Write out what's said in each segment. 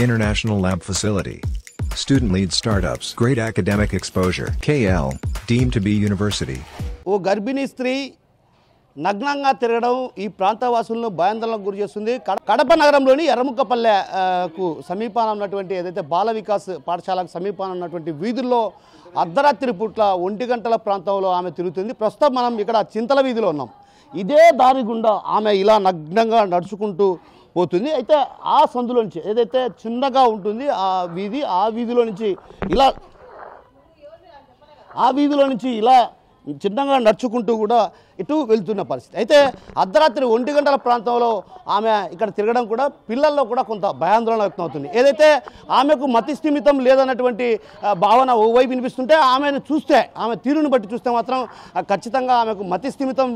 International lab facility. Student-led startups. Great academic exposure. KL, deemed to be university. ఓ గర్భిణీ స్త్రీ నగ్నంగా తిరగడం ఈ ప్రాంతవాసులను భయాందోళనకు గురి చేస్తుంది. కడప నగరంలోని ఎర్రముక్కపల్లెకు సమీపాన ఉన్నటువంటి ఏదైతే బాల వికాస్ పాఠశాలకు సమీపాన ఉన్నటువంటి వీధుల్లో అర్ధరాత్రి పూట్ల 1 గంటల ప్రాంతంలో ఆమె తిరుగుతుంది. ప్రస్తుతం మనం ఇక్కడ చింతల వీధిలో ఉన్నాం. ఇదే దారి గుండా ఆమె ఇలా నగ్నంగా నడుచుకుంటూ పోతుంది. అయితే ఆ సందులో నుంచి ఏదైతే చిన్నగా ఉంటుంది ఆ వీధిలో నుంచి ఇలా చిన్నగా నడుచుకుంటూ కూడా ఇటు వెళ్తున్న పరిస్థితి. అయితే అర్ధరాత్రి 1 గంటల ప్రాంతంలో ఆమె ఇక్కడ తిరగడం కూడా పిల్లల్లో కూడా కొంత భయాందోళన వ్యక్తం అవుతుంది. ఏదైతే ఆమెకు మతి స్థిమితం లేదన్నటువంటి భావన ఓవైపు వినిపిస్తుంటే ఆమెను చూస్తే, ఆమె తీరును బట్టి చూస్తే మాత్రం ఖచ్చితంగా ఆమెకు మతి స్థిమితం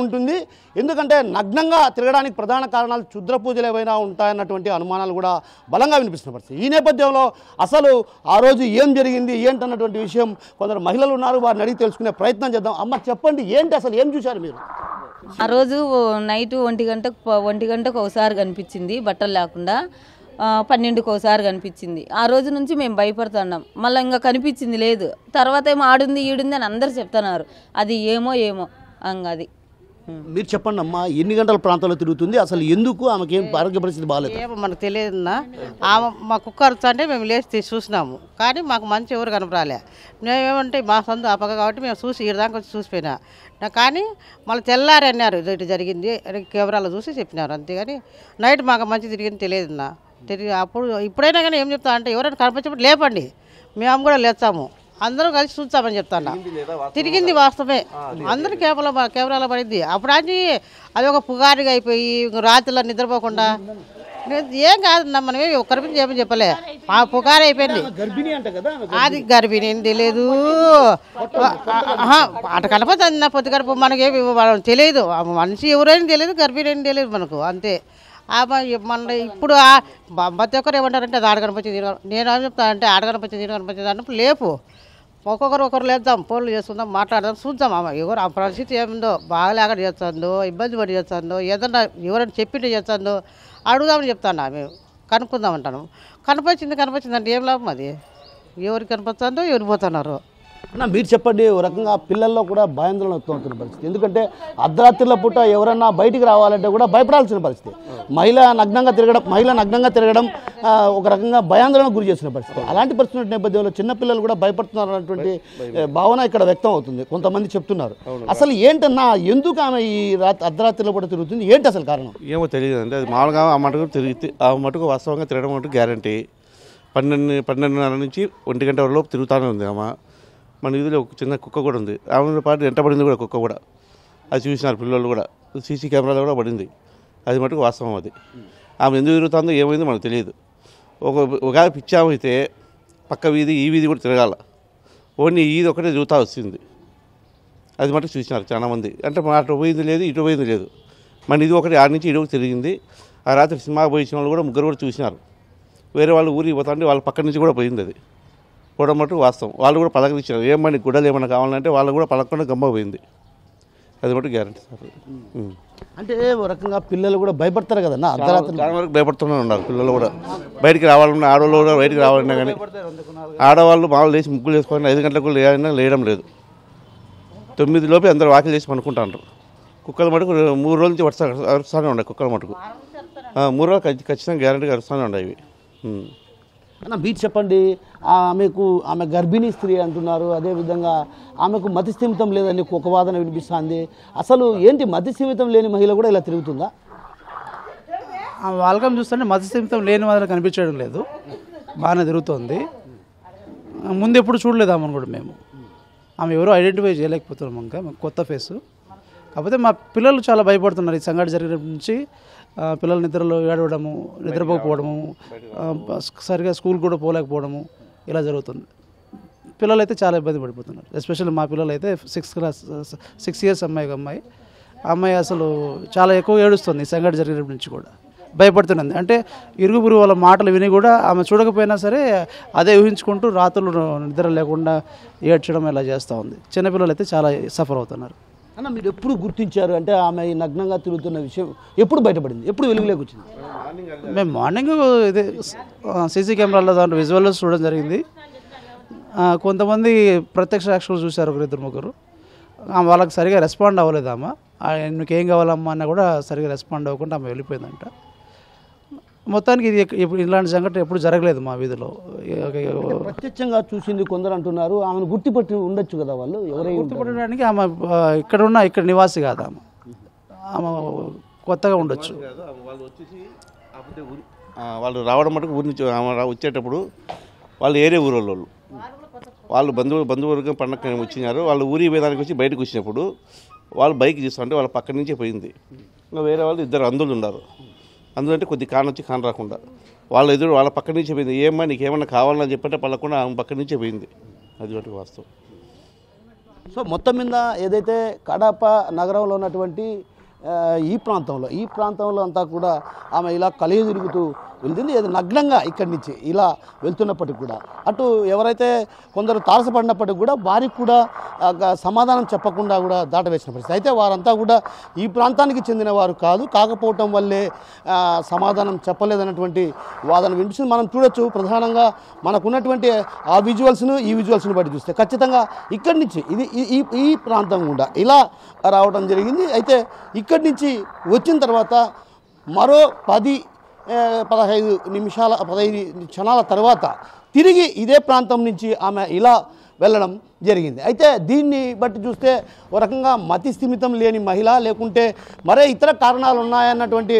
ఉంటుంది. ఎందుకంటే నగ్నంగా తిరగడానికి ప్రధాన కారణాలు క్షుద్ర పూజలు ఏవైనా ఉంటాయన్నటువంటి అనుమానాలు కూడా బలంగా వినిపిస్తున్న పరిస్థితి. ఈ నేపథ్యంలో అసలు ఆ రోజు ఏం జరిగింది ఏంటన్నటువంటి విషయం కొందరు మహిళలు ఉన్నారు, వారిని అడిగి తెలుసుకునే ప్రయత్నం చేద్దాం. అమ్మ చెప్పండి, ఏంటి అసలు ఏం చూశారు మీరు? ఆ రోజు నైట్ 1 గంటకు ఒకసారి కనిపించింది, బట్టలు లేకుండా 12కి ఒకసారి కనిపించింది. ఆ రోజు నుంచి మేము భయపడుతున్నాం. మళ్ళీ ఇంకా కనిపించింది లేదు. తర్వాత ఏమో ఆడుంది ఈడుంది అని అందరు చెప్తున్నారు. అది ఏమో అది మీరు చెప్పండి అమ్మా, ఎన్ని గంటల ప్రాంతంలో తిరుగుతుంది, అసలు ఎందుకు ఆమెకి ఏం ఆరోగ్య పరిస్థితి బాగాలేదు? ఏమో మనకు తెలియదున్నా. మా కుక్క అరుస్తుంటే మేము లేచి చూసినాము, కానీ మాకు మంచి ఎవరు కనపరాలే. మేమేమంటే మా సొంత అప్పక కాబట్టి మేము చూసి ఈడదాకా వచ్చి చూసిపోయినా. కానీ మళ్ళీ తెల్లారి అన్నారు ఇటు జరిగింది, కెమెరాలో చూసి చెప్పినారు. అంతేగాని నైట్ మాకు మంచి తిరిగింది తెలియదున్నా. ఇప్పుడైనా కానీ ఏం చెప్తా అంటే ఎవరైనా కనిపించినప్పుడు లేపండి, మేము కూడా లేచాము, అందరూ కలిసి చూస్తామని చెప్తాను. తిరిగింది వాస్తవమే, అందరూ కెమెరాలో పడింది. అప్పుడు అది ఒక పుగారిగా అయిపోయి రాత్రిలో నిద్రపోకుండా ఏం కాదన్నా, మనమే ఒక్కరి నుంచి ఏమని చెప్పలే. ఆ పుగారి అయిపోయింది. అది గర్భిణి ఏం తెలియదు, అటు కనపడుతుంది నా పొద్దు గడప, మనకేమి తెలియదు. మనిషి ఎవరైనా తెలియదు, గర్భిణి ఏం తెలియదు మనకు, అంతే. మన ఇప్పుడు ప్రతి ఒక్కరు ఏమంటారంటే అది ఆడకనిపించేది, నేను ఏం చెప్తాను అంటే ఆడకనిపించేది కనిపించేది అన్నప్పుడు లేపు, ఒకరు లేద్దాం, ఫోన్లు చేసుకుందాం, మాట్లాడదాం, చూద్దాం. ఎవరు ఆ పరిస్థితి ఏముందో, బాగాలేక చేస్తుందో, ఇబ్బంది పడి చేస్తుందో, ఏదన్నా ఎవరైనా చెప్పింటే చేస్తుందో అడుగుదామని చెప్తాను. మేము కనుక్కుందామంటాను. కనిపించింది అంటే ఏం లాభం? అది ఎవరికి కనిపిస్తుందో ఎవరు పోతున్నారు. అన్న మీరు చెప్పండి, ఓ రకంగా పిల్లల్లో కూడా భయాందోళన వ్యక్తం అవుతున్న పరిస్థితి. ఎందుకంటే అర్ధరాత్రుల పూట ఎవరన్నా బయటికి రావాలంటే కూడా భయపడాల్సిన పరిస్థితి. మహిళ నగ్నంగా తిరగడం ఒక రకంగా భయాందోళనకు గురి చేసిన పరిస్థితి. అలాంటి పరిస్థితి నేపథ్యంలో చిన్నపిల్లలు కూడా భయపడుతున్నారు అన్నటువంటి భావన ఇక్కడ వ్యక్తం అవుతుంది. కొంతమంది చెప్తున్నారు. అసలు ఏంటన్నా, ఎందుకు ఆమె ఈ అర్ధరాత్రిలో కూడా తిరుగుతుంది, ఏంటి అసలు కారణం? ఏమో తెలియదు అండి. అది మామూలుగా ఆ మటుకు వాస్తవంగా తిరగడం మటుకు గ్యారంటీ. 12:30 నుంచి 1 గంట వరకు తిరుగుతూనే ఉంది ఆమె. మన వీధిలో ఒక చిన్న కుక్క కూడా ఉంది, ఆమెతో పాటు వెంట పడింది కూడా కుక్క కూడా. అది చూసినారు పిల్లలు కూడా, సీసీ కెమెరాలో కూడా పడింది. అది మటుకు వాస్తవం. అది ఆమె ఎందుకు తిరుగుతుందో ఏమైందో మనకు తెలియదు. ఒకవేళ పిచ్చామైతే పక్క వీధి ఈ వీధి కూడా తిరగాల, ఓన్లీ ఈది ఒకటే తిరుగుతూ వచ్చింది. అది మటుకు చూసినారు చాలామంది. అంటే అటు పోయింది లేదు, ఇటు పోయింది లేదు. మన ఇది ఒకటి ఆడి నుంచి ఇటు తిరిగింది. ఆ రాత్రి సినిమాకి పోయించిన వాళ్ళు కూడా ముగ్గురు కూడా చూసినారు. వేరే వాళ్ళు ఊరికి పోతుంటే వాళ్ళ పక్క నుంచి కూడా పోయింది. అది కూడా మటుకు వాస్తవం. వాళ్ళు కూడా పలకరించారు, ఏమని గుడ్డలు ఏమన్నా కావాలంటే వాళ్ళు కూడా పలకకుండా గమ్మ పోయింది. అది మటుకు గ్యారంటీ సార్. అంటే ఒక రకంగా పిల్లలు కూడా భయపడతారు కదన్నా, అర్ధరాత్రి చాలా వరకు భయపడుతూనే ఉన్నారు పిల్లలు కూడా. బయటికి రావాలన్నా, ఆడవాళ్ళు కూడా బయటికి రావాలన్నా కానీ ఆడవాళ్ళు మామూలు లేచి ముగ్గులు వేసుకొని 5 గంటలకు లేయడం లేదు. 9 లోపే అందరూ వాకిలు చేసి పనుకుంటారు. కుక్కలు మటుకు 3 రోజుల నుంచి అరుస్తూనే ఉన్నాయి. కుక్కల మటుకు 3 రోజులు ఖచ్చితంగా గ్యారంటీగా అరుస్తూనే ఉన్నాయి ఇవి. అన్న మీరు చెప్పండి, ఆమె గర్భిణీ స్త్రీ అంటున్నారు, అదేవిధంగా ఆమెకు మతి స్థిమితం లేదని ఒక వాదన వినిపిస్తుంది. అసలు ఏంటి, మతి స్థిమితం లేని మహిళ కూడా ఇలా తిరుగుతుందా? వాళ్ళకం చూస్తుంటే మతి స్థిమితం లేని వాళ్ళకి కనిపించడం లేదు, బాగానే తిరుగుతుంది. ముందు ఎప్పుడు చూడలేదు ఆమెను కూడా మేము. ఆమె ఎవరో ఐడెంటిఫై చేయలేకపోతున్నాం, ఇంకా కొత్త ఫేసు. కాకపోతే మా పిల్లలు చాలా భయపడుతున్నారు. ఈ సంఘటన జరిగిన నుంచి పిల్లల నిద్రలో ఏడవడము, నిద్రపోకపోవడము, సరిగా స్కూల్ కూడా పోలేకపోవడము ఇలా జరుగుతుంది. పిల్లలు అయితే చాలా ఇబ్బంది పడిపోతున్నారు. ఎస్పెషల్లీ మా పిల్లలు అయితే 6 ఇయర్స్ అమ్మాయి అసలు చాలా ఎక్కువ ఏడుస్తుంది. ఈ సంఘటన జరిగినప్పటి నుంచి కూడా భయపడుతున్నది. అంటే ఇరుగు పొరుగు వాళ్ళ మాటలు విని కూడా ఆమె చూడకపోయినా సరే అదే ఊహించుకుంటూ రాత్రులు నిద్ర లేకుండా ఏడ్చడం ఇలా చేస్తూ ఉంది. చిన్నపిల్లలు అయితే చాలా సఫర్ అవుతున్నారు. అన్న మీరు ఎప్పుడు గుర్తించారు అంటే ఆమె ఈ నగ్నంగా తిరుగుతున్న విషయం ఎప్పుడు బయటపడింది, ఎప్పుడు వెలుగులోకి వచ్చింది? మేము మార్నింగ్ ఇది సీసీ కెమెరాలో దాంట్లో విజువల్లో చూడడం జరిగింది. కొంతమంది ప్రత్యక్ష సాక్షులు చూశారు, ఒకరిద్దరు ముగ్గురు. వాళ్ళకి సరిగా రెస్పాండ్ అవ్వలేదు. ఆమె నీకేం కావాలమ్మా అన్న కూడా సరిగా రెస్పాండ్ అవ్వకుండా ఆమె వెళ్ళిపోయిందంట. మొత్తానికి ఇది ఇప్పుడు ఇలాంటి సంఘటన ఎప్పుడు జరగలేదు మా వీధిలో. ప్రత్యక్షంగా చూసింది కొందరు అంటున్నారు, ఆమెను గుర్తుపట్టి ఉండొచ్చు కదా వాళ్ళు. ఎవరైనా గుర్తుపట్టడానికి ఆమె ఇక్కడ నివాసి కాదు, ఆమె కొత్తగా ఉండొచ్చు. వాళ్ళు రావడం మటుకు ఊరి నుంచి వచ్చేటప్పుడు వాళ్ళు ఏరే ఊరు వాళ్ళు బంధువర్గం పండగ వచ్చినారు. వాళ్ళు ఊరి వేదానికి వచ్చి బయటకు వచ్చినప్పుడు వాళ్ళు బైక్ చేస్తుంటే వాళ్ళ పక్కన నుంచే పోయింది. ఇంకా వేరే వాళ్ళు ఇద్దరు అందులు ఉన్నారు. అందుకంటే కొద్ది కానొచ్చి కాని రాకుండా వాళ్ళ పక్కన నుంచే పోయింది. ఏమ్మా నీకేమన్నా కావాలని చెప్పంటే పడకుండా ఆమె పక్కన నుంచే పోయింది. అది ఒకటి వాస్తవం. సో మొత్తం మీద ఏదైతే కడప నగరంలో ఉన్నటువంటి ఈ ప్రాంతంలో అంతా కూడా ఆమె ఇలా కలిగి తిరుగుతూ వెళ్తుంది. ఏదో నగ్నంగా ఇక్కడి నుంచి ఇలా వెళ్తున్నప్పటికి కూడా అటు ఎవరైతే కొందరు తారసపడినప్పటికి కూడా వారికి కూడా సమాధానం చెప్పకుండా కూడా దాటవేసిన పరిస్థితి. అయితే వారంతా కూడా ఈ ప్రాంతానికి చెందిన వారు కాకపోవటం వల్లే సమాధానం చెప్పలేదన్నటువంటి వాదన వినిపిస్తుంది. మనం చూడొచ్చు, ప్రధానంగా మనకున్నటువంటి ఆ విజువల్స్ను ఈ విజువల్స్ను బట్టి చూస్తే ఖచ్చితంగా ఇక్కడి నుంచి ఇది ఈ ప్రాంతం కూడా ఇలా రావడం జరిగింది. అయితే ఇక్కడి నుంచి వచ్చిన తర్వాత మరో 15 క్షణాల తర్వాత తిరిగి ఇదే ప్రాంతం నుంచి ఆమె ఇలా వెళ్ళడం జరిగింది. అయితే దీన్ని బట్టి చూస్తే ఒక రకంగా మతి స్థిమితం లేని మహిళ, లేకుంటే మరే ఇతర కారణాలు ఉన్నాయన్నటువంటి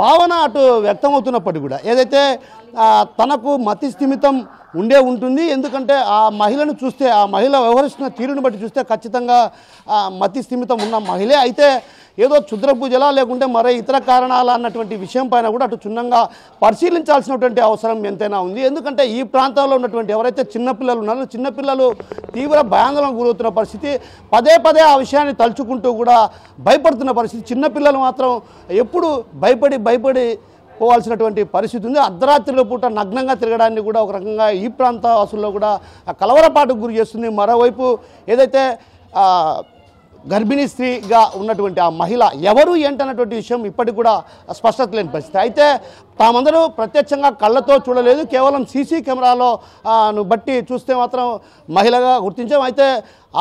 భావన అటు వ్యక్తమవుతున్నప్పటికీ కూడా ఏదైతే తనకు మతి స్థిమితం ఉంటుంది. ఎందుకంటే ఆ మహిళను చూస్తే, ఆ మహిళ వ్యవహరిస్తున్న తీరును బట్టి చూస్తే ఖచ్చితంగా మతి స్థిమితం ఉన్న మహిళే. అయితే ఏదో క్షుద్ర పూజలా లేకుంటే మరే ఇతర కారణాలు అన్నటువంటి విషయం పైన కూడా అటు క్షుణ్ణంగా పరిశీలించాల్సినటువంటి అవసరం ఎంతైనా ఉంది. ఎందుకంటే ఈ ప్రాంతంలో ఉన్నటువంటి ఎవరైతే చిన్నపిల్లలు ఉన్నారో చిన్నపిల్లలు తీవ్ర భయాందోళనకు గురవుతున్న పరిస్థితి, పదే ఆ విషయాన్ని తలుచుకుంటూ కూడా భయపడుతున్న పరిస్థితి. చిన్నపిల్లలు మాత్రం ఎప్పుడు భయపడి పోవాల్సినటువంటి పరిస్థితి ఉంది. అర్ధరాత్రిలో పూట నగ్నంగా తిరగడాన్ని కూడా ఒక రకంగా ఈ ప్రాంత వాసుల్లో కూడా కలవరపాటుకు గురి చేస్తుంది. మరోవైపు ఏదైతే గర్భిణీ స్త్రీగా ఉన్నటువంటి ఆ మహిళ ఎవరు ఏంటన్నటువంటి విషయం ఇప్పటికి కూడా స్పష్టత లేని పరిస్థితి. అయితే తామందరూ ప్రత్యక్షంగా కళ్ళతో చూడలేదు, కేవలం సీసీ కెమెరాలో బట్టి చూస్తే మాత్రం మహిళగా గుర్తించాం. అయితే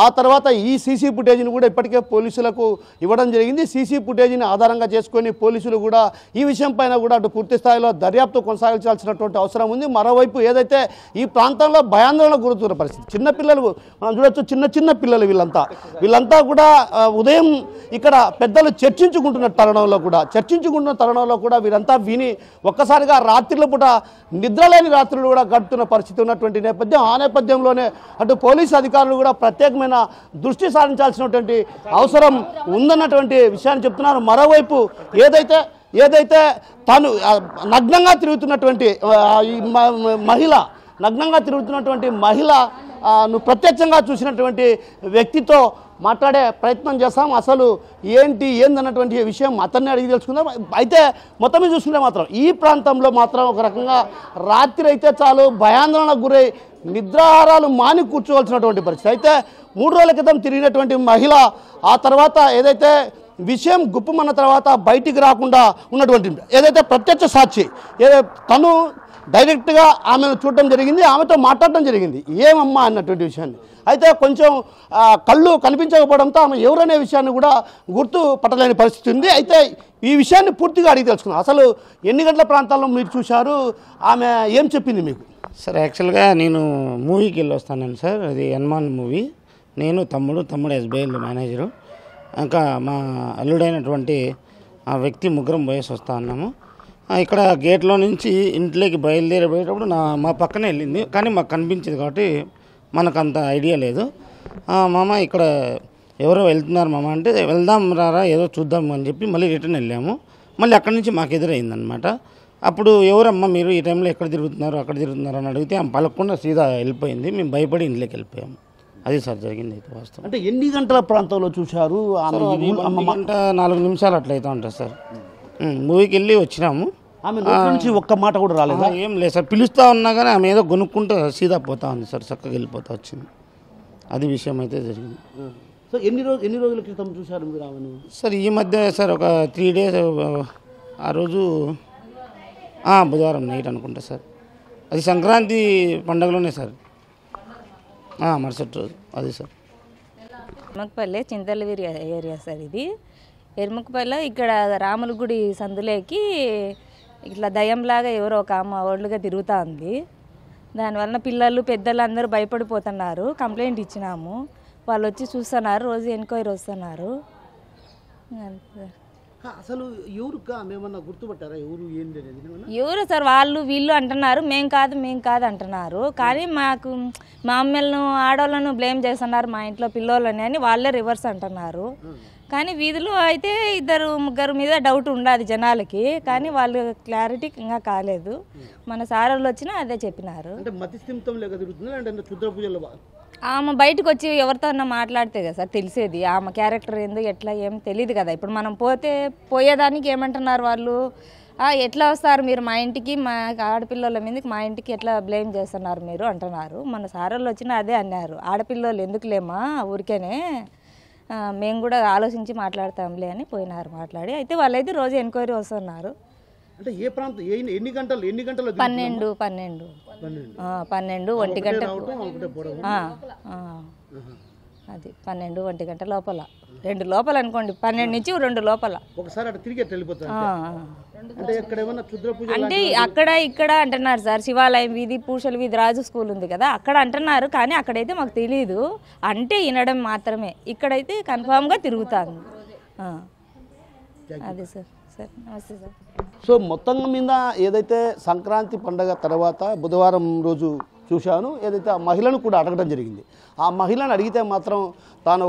ఆ తర్వాత ఈ సీసీ ఫుటేజ్ని కూడా ఇప్పటికే పోలీసులకు ఇవ్వడం జరిగింది. సీసీ ఫుటేజ్ని ఆధారంగా చేసుకొని పోలీసులు కూడా ఈ విషయం పైన కూడా అటు పూర్తి స్థాయిలో దర్యాప్తు కొనసాగించాల్సినటువంటి అవసరం ఉంది. మరోవైపు ఏదైతే ఈ ప్రాంతంలో భయాందోళనకు గురవుతున్న పరిస్థితి, చిన్నపిల్లలు మనం చూడొచ్చు, చిన్న పిల్లలు వీళ్ళంతా కూడా ఉదయం ఇక్కడ పెద్దలు చర్చించుకుంటున్న తరుణంలో కూడా వీరంతా విని ఒక్కసారిగా రాత్రిల పూట నిద్రలేని రాత్రులు కూడా గడుపుతున్న పరిస్థితి ఉన్నటువంటి నేపథ్యం. ఆ నేపథ్యంలోనే అటు పోలీసు అధికారులు కూడా ప్రత్యేకమైన దృష్టి సారించాల్సినటువంటి అవసరం ఉందన్నటువంటి విషయాన్ని చెప్తున్నారు. మరోవైపు ఏదైతే తాను నగ్నంగా తిరుగుతున్నటువంటి మహిళ నువ్వు ప్రత్యక్షంగా చూసినటువంటి వ్యక్తితో మాట్లాడే ప్రయత్నం చేస్తాం. అసలు ఏందన్నటువంటి విషయం అతన్ని అడిగి తెలుసుకుందాం. అయితే మొత్తం చూసుకుంటే మాత్రం ఈ ప్రాంతంలో మాత్రం ఒక రకంగా రాత్రి అయితే చాలు భయాందోళనకు గురై నిద్రాహారాలు మాని కూర్చోవలసినటువంటి పరిస్థితి. అయితే 3 రోజుల క్రితం తిరిగినటువంటి మహిళ ఆ తర్వాత ఏదైతే విషయం గుప్పమన్న తర్వాత బయటికి రాకుండా ఉన్నటువంటి ఏదైతే ప్రత్యక్ష సాక్షి తను డైరెక్ట్గా ఆమెను చూడటం జరిగింది, ఆమెతో మాట్లాడటం జరిగింది, ఏమమ్మా అన్నటువంటి విషయాన్ని. అయితే కొంచెం కళ్ళు కనిపించకపోవడంతో ఆమె ఎవరనే విషయాన్ని కూడా గుర్తుపట్టలేని పరిస్థితి ఉంది. అయితే ఈ విషయాన్ని పూర్తిగా అడిగి తెలుసుకున్నాం. అసలు ఎన్ని గంటల ప్రాంతాల్లో మీరు చూశారు, ఆమె ఏం చెప్పింది మీకు? సార్ యాక్చువల్గా నేను మూవీకి వెళ్ళి వస్తాను సార్, అది హనుమాన్ మూవీ. నేను తమ్ముడు ఎస్బీఐలో మేనేజరు, ఇంకా మా అల్లుడైనటువంటి ఆ వ్యక్తి ముగ్గురం పోయేసి వస్తా ఉన్నాము. ఇక్కడ గేట్లో నుంచి ఇంట్లోకి బయలుదేరిపోయేటప్పుడు మా పక్కనే వెళ్ళింది, కానీ మాకు కనిపించింది కాబట్టి మనకు అంత ఐడియా లేదు. మామ ఇక్కడ ఎవరో వెళ్తున్నారు మామ అంటే, వెళ్దాం రారా ఏదో చూద్దాం అని చెప్పి మళ్ళీ రిటర్న్ వెళ్ళాము. మళ్ళీ అక్కడి నుంచి మాకు ఎదురైందనమాట. అప్పుడు ఎవరమ్మా మీరు ఈ టైంలో ఎక్కడ తిరుగుతున్నారు అక్కడ తిరుగుతున్నారు అని అడిగితే ఆమె పలకుండా సీదా వెళ్ళిపోయింది. మేము భయపడి ఇంట్లోకి వెళ్ళిపోయాము. అది సార్ జరిగింది అయితే వాస్తవం. అంటే ఎన్ని గంటల ప్రాంతంలో చూశారు? 4 నిమిషాలు అట్లయితే ఉంటుంది సార్. మూవీకి వెళ్ళి వచ్చినాము. ఆమె నుంచి ఒక్క మాట కూడా రాలేదు? ఏం లేదు సార్, పిలుస్తూ ఉన్నా కానీ ఆమె ఏదో కొనుక్కుంటూ సీదా పోతా ఉంది సార్, చక్కగా వెళ్ళిపోతా వచ్చింది. అది విషయం అయితే జరిగింది. సో ఎన్ని రోజుల క్రితం చూశారు మీరు ఆమెను? సార్ ఈ మధ్య సార్ ఒక 3 days ఆ రోజు బుధవారం నైట్ అనుకుంటా సార్. అది సంక్రాంతి పండుగలోనే సార్, మరుసటి రోజు అది సార్. ఎర్మకపల్లె చింతలవీరి ఏరియా సార్ ఇది. ఎర్మకపల్లె ఇక్కడ రాముల గుడి సందులోకి ఇట్లా దయ్యంలాగా ఎవరో ఒక అమ్మ ఓళ్ళుగా తిరుగుతూ ఉంది. దానివల్ల పిల్లలు పెద్దలు అందరూ భయపడిపోతున్నారు. కంప్లైంట్ ఇచ్చినాము, వాళ్ళు వచ్చి చూస్తున్నారు, రోజు ఎంక్వైరీ వస్తున్నారు. అసలు ఎవరు మేమన్నా గుర్తుపట్టారా ఎవరు ఏంటి అనేది? ఎవరు సార్ వాళ్ళు వీళ్ళు అంటున్నారు, మేం కాదు అంటున్నారు. కానీ మాకు మా అమ్మలను ఆడవాళ్ళను బ్లేమ్ చేస్తున్నారు, మా ఇంట్లో పిల్లోళ్ళని అని వాళ్ళే రివర్స్ అంటున్నారు. కానీ వీధిలో అయితే 2-3 మీద డౌట్ ఉండదు జనాలకి, కానీ వాళ్ళు క్లారిటీ ఇంకా కాలేదు. మన సారోళ్ళు వచ్చినా అదే చెప్పినారు. ఆమె బయటకు వచ్చి ఎవరితో మాట్లాడితే కదా సార్ తెలిసేది ఆమె క్యారెక్టర్ ఏందో ఎట్లా ఏం తెలియదు కదా. ఇప్పుడు మనం పోయేదానికి ఏమంటున్నారు వాళ్ళు, ఎట్లా వస్తారు మీరు మా ఇంటికి, మా ఆడపిల్లల మీదకి మా ఇంటికి ఎట్లా బ్లేమ్ చేస్తున్నారు మీరు అంటున్నారు. మన సారోళ్ళు వచ్చినా అదే అన్నారు, ఆడపిల్లలు ఎందుకులేమా ఊరికేనే, మేము కూడా ఆలోచించి మాట్లాడతాంలే అని పోయినారు మాట్లాడి. అయితే వాళ్ళైతే రోజు ఎంక్వైరీ వస్తున్నారు. అంటే ఏ ప్రాంతం ఎన్ని గంటలు 12 1 గంట అది 12 1 గంట లోపల 2 లోపల అనుకోండి, 12 నుంచి 2 లోపల ఒకసారి అటు తిరిగి వెళ్ళిపోతారు. అంటే అక్కడ ఇక్కడ అంటున్నారు సార్, శివాలయం వీధి, పూషల వీధి, రాజు స్కూల్ ఉంది కదా అక్కడ అంటున్నారు. కానీ అక్కడైతే మాకు తెలియదు, అంటే వినడం మాత్రమే. ఇక్కడైతే కన్ఫామ్గా తిరుగుతాను. అదే సార్. సార్ నమస్తే సార్. సో మొత్తం మీద ఏదైతే సంక్రాంతి పండగ తర్వాత బుధవారం రోజు చూశాను, ఏదైతే ఆ మహిళను కూడా అడగడం జరిగింది. ఆ మహిళను అడిగితే మాత్రం తాను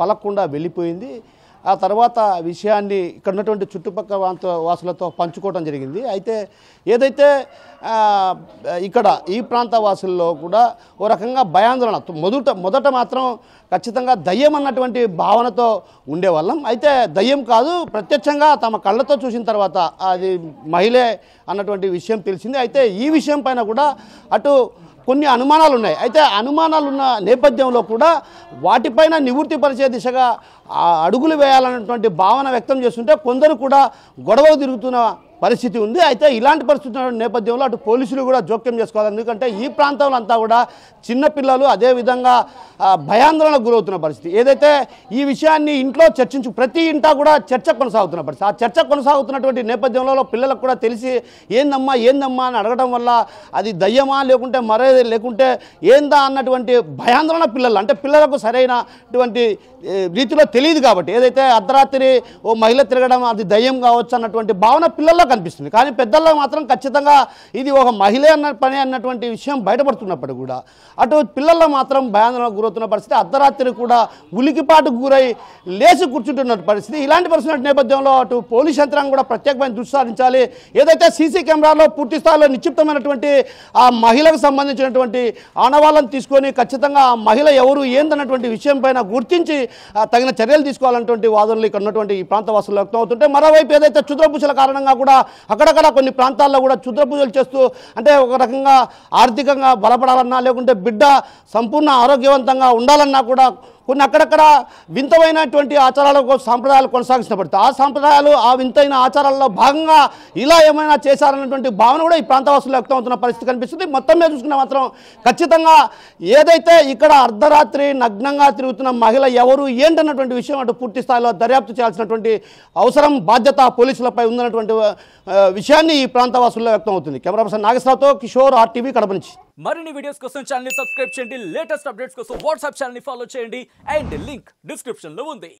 పలకకుండా వెళ్ళిపోయింది. ఆ తర్వాత విషయాన్ని ఇక్కడ ఉన్నటువంటి చుట్టుపక్కల వాసులతో పంచుకోవడం జరిగింది. అయితే ఏదైతే ఇక్కడ ఈ ప్రాంత వాసుల్లో కూడా ఓ రకంగా భయాందోళన, మొదట మాత్రం ఖచ్చితంగా దయ్యం అన్నటువంటి భావనతో ఉండేవాళ్ళం. అయితే దయ్యం కాదు, ప్రత్యక్షంగా తమ కళ్ళతో చూసిన తర్వాత అది మహిళే అన్నటువంటి విషయం తెలిసింది. అయితే ఈ విషయం పైన కూడా అటు కొన్ని అనుమానాలు ఉన్నాయి. అయితే అనుమానాలు ఉన్న నేపథ్యంలో కూడా వాటిపైన నివృత్తిపరిచే దిశగా అడుగులు వేయాలన్నటువంటి భావన వ్యక్తం చేస్తుంటే కొందరు కూడా గొడవ తిరుగుతున్న పరిస్థితి ఉంది. అయితే ఇలాంటి పరిస్థితి నేపథ్యంలో అటు పోలీసులు కూడా జోక్యం చేసుకోవాలి. ఎందుకంటే ఈ ప్రాంతంలో అంతా కూడా చిన్నపిల్లలు అదేవిధంగా భయాందోళనకు గురవుతున్న పరిస్థితి. ఏదైతే ఈ విషయాన్ని ఇంట్లో ప్రతి ఇంటా కూడా చర్చ కొనసాగుతున్న పరిస్థితి. ఆ చర్చ కొనసాగుతున్నటువంటి నేపథ్యంలో పిల్లలకు కూడా తెలిసి ఏందమ్మా అని అడగడం వల్ల అది దయ్యమా లేకుంటే లేకుంటే ఏందా అన్నటువంటి భయాందోళన పిల్లలు, అంటే పిల్లలకు సరైనటువంటి రీతిలో తెలియదు కాబట్టి ఏదైతే అర్ధరాత్రి ఓ మహిళ తిరగడం అది దయ్యం కావచ్చు అన్నటువంటి భావన పిల్లల్లో కనిపిస్తుంది. కానీ పెద్దల్లో మాత్రం ఖచ్చితంగా ఇది ఒక మహిళ పని అన్నటువంటి విషయం బయటపడుతున్నప్పుడు కూడా అటు పిల్లల్లో మాత్రం భయాందోళనకు గురవుతున్న పరిస్థితి. అర్ధరాత్రి కూడా ఉలికిపాటుకు గురై లేచి కూర్చుంటున్న పరిస్థితి. ఇలాంటి పరిస్థితి నేపథ్యంలో అటు పోలీస్ యంత్రాంగం కూడా ప్రత్యేకమైన దృష్టి సారించాలి. ఏదైతే సీసీ కెమెరాలో పూర్తి స్థాయిలో నిక్షిప్తమైనటువంటి ఆ మహిళకు సంబంధించినటువంటి ఆనవాళ్ళను తీసుకొని ఖచ్చితంగా ఆ మహిళ ఎవరు ఏందన్నటువంటి విషయం పైన గుర్తించి తగిన చర్యలు తీసుకోవాలన్నటువంటి వాదనలు ఇక్కడ ఉన్నటువంటి ఈ ప్రాంత వాసులు వ్యక్తం అవుతుంటే, మరోవైపు ఏదైతే క్షుద్ర పూజల కారణంగా కూడా అక్కడక్కడ కొన్ని ప్రాంతాల్లో కూడా క్షుద్ర పూజలు చేస్తూ అంటే ఒక రకంగా ఆర్థికంగా బలపడాలన్నా లేకుంటే బిడ్డ సంపూర్ణ ఆరోగ్యవంతంగా ఉండాలన్నా కూడా కొన్ని అక్కడక్కడ వింతమైనటువంటి ఆచారాలకు సాంప్రదాయాలు కొనసాగిస్తున్నపడతాయి. ఆ సాంప్రదాయాలు ఆ వింతైన ఆచారాల్లో భాగంగా ఇలా ఏమైనా చేశారన్నటువంటి భావన కూడా ఈ ప్రాంతవాసులు వ్యక్తం అవుతున్న పరిస్థితి కనిపిస్తుంది. మొత్తం మీద చూసుకున్న మాత్రం ఖచ్చితంగా ఏదైతే ఇక్కడ అర్ధరాత్రి నగ్నంగా తిరుగుతున్న మహిళ ఎవరు ఏంటన్నటువంటి విషయం అటు పూర్తి స్థాయిలో దర్యాప్తు చేయాల్సినటువంటి అవసరం బాధ్యత పోలీసులపై ఉందన్నటువంటి విషయాన్ని ఈ ప్రాంతవాసుల్లో వ్యక్తం అవుతుంది. కెమెరా పర్సన్ నాగేశ్వరరావుతో కిషోర్, RTV, కడప నుంచి. మరిన్ని వీడియోస్ కోసం ఛానల్ ని సబ్స్క్రైబ్ చేయండి, లేటెస్ట్ అప్డేట్స్ కోసం వాట్సాప్ ఛానల్ ని ఫాలో చేయండి అండ్ లింక్ డిస్క్రిప్షన్ లో ఉంది.